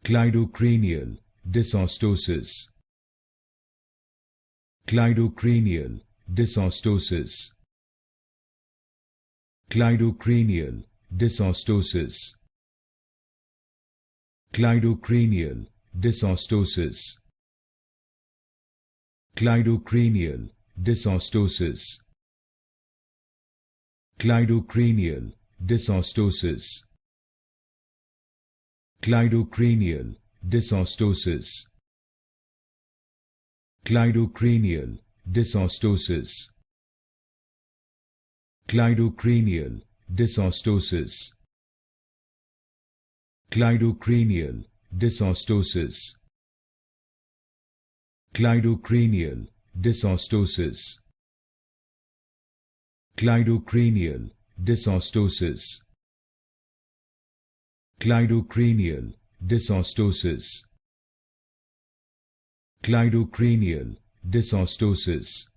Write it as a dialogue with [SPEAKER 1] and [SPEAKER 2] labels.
[SPEAKER 1] Cleidocranial Dysostosis. Cleidocranial Dysostosis. Cleidocranial Dysostosis. Cleidocranial Dysostosis. Cleidocranial Dysostosis. Cleidocranial Dysostosis. Cleidocranial Dysostosis. Cleidocranial Dysostosis. Cleidocranial Dysostosis. Cleidocranial Dysostosis. Cleidocranial Dysostosis. Cleidocranial Dysostosis. Cleidocranial Dysostosis. Cleidocranial Dysostosis.